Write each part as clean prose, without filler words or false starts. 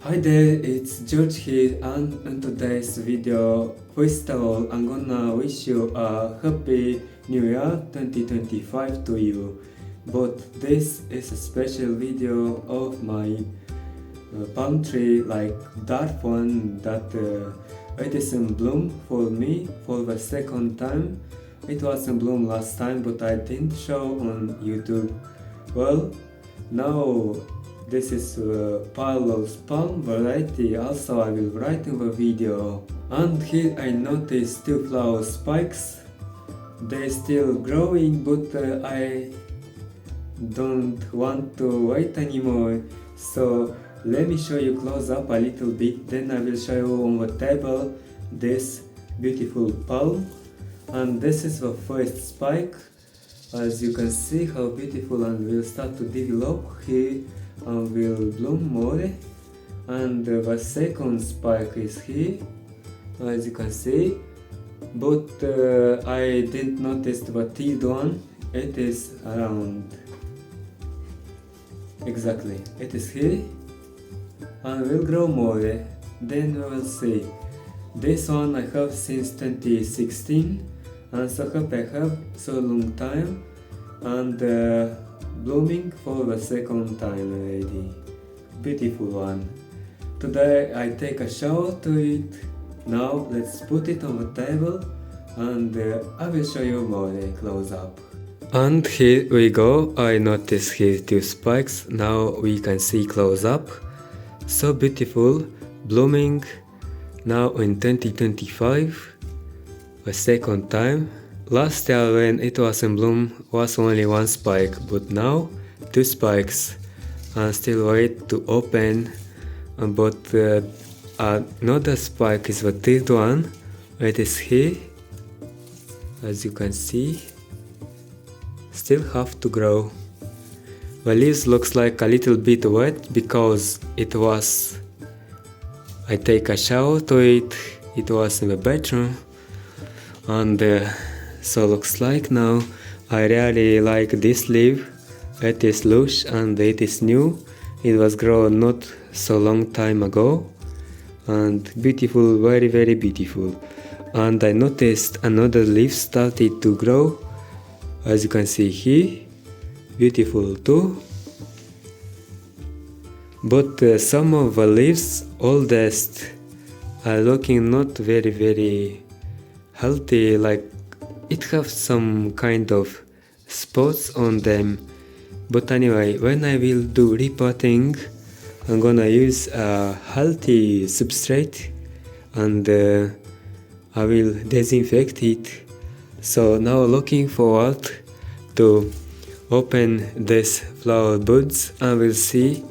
Hi there, it's George here, and in today's video, first of all, I'm gonna wish you a happy New Year 2025 to you. But this is a special video of my palm tree, like that one that it is in bloom for me for the second time. It was in bloom last time, but I didn't show on YouTube. Well, now this is Paolo's palm variety, also I will write in the video. And here I noticed two flower spikes. They're still growing, but I don't want to wait anymore. So let me show you close up a little bit, then I will show you on the table this beautiful palm. And this is the first spike. As you can see how beautiful, and will start to develop here and will bloom more. And the second spike is here, as you can see, but I didn't notice the third one. It is around, exactly, it is here and will grow more, then we will see. This one I have since 2016, and so happy I have so long time, and blooming for the second time already. Beautiful one. Today I take a shower to it. Now let's put it on the table, and I will show you more close up. And here we go. I noticed here two spikes. Now we can see close up. So beautiful, blooming now in 2025, the second time. Last year when it was in bloom was only one spike, but now two spikes, and still wait to open. But another spike is the third one. It is here, as you can see. Still have to grow. The leaves looks like a little bit wet because it was, I take a shower to it. It was in the bedroom, and so looks like now. I really like this leaf. It is lush and it is new. It was grown not so long time ago, and beautiful, very very beautiful. And I noticed another leaf started to grow, as you can see here. Beautiful too. But some of the leaves, oldest, are looking not very very healthy, like it have some kind of spots on them. But anyway, when I will do repotting, I'm gonna use a healthy substrate, and I will disinfect it. So now looking forward to open this flower buds, and we'll see.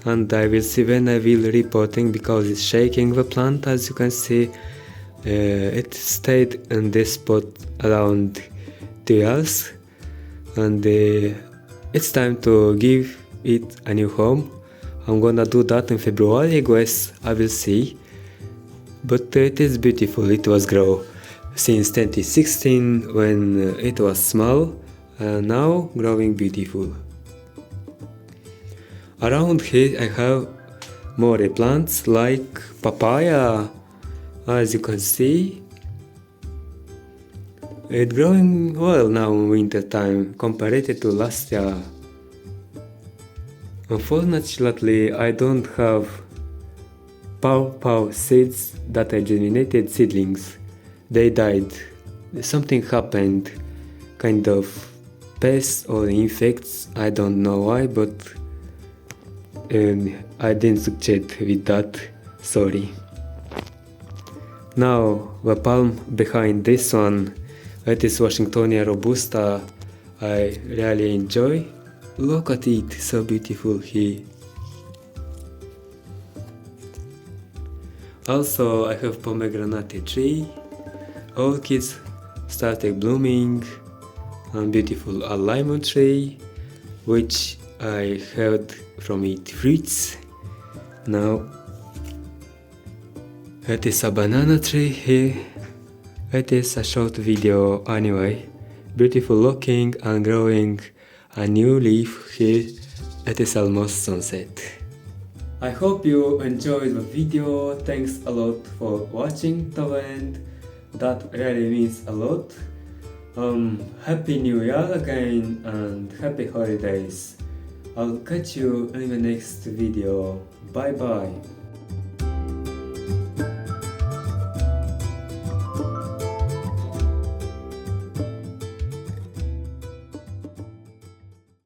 And I will see when I will repotting, because it's shaking the plant, as you can see. It stayed in this spot around 2 years, and it's time to give it a new home. I'm gonna do that in February, I guess. I will see. But it is beautiful. It was grow since 2016 when it was small, and now growing beautiful. Around here I have more plants like papaya, as you can see. It's growing well now in winter time compared to last year. Unfortunately, I don't have pawpaw seeds that are germinated seedlings. They died. Something happened, kind of pests or insects. I don't know why, but I didn't succeed with that. Sorry. Now the palm behind this one, it is Washingtonia robusta. I really enjoy. Look at it, so beautiful here. Also I have pomegranate tree. Orchids started blooming, and beautiful a lemon tree, which I heard from it fruits. Now it is a banana tree here. It is a short video anyway. Beautiful looking and growing a new leaf here. It is almost sunset. I hope you enjoyed the video. Thanks a lot for watching till the end. That really means a lot. Happy New Year again and happy holidays. I'll catch you in the next video. Bye bye.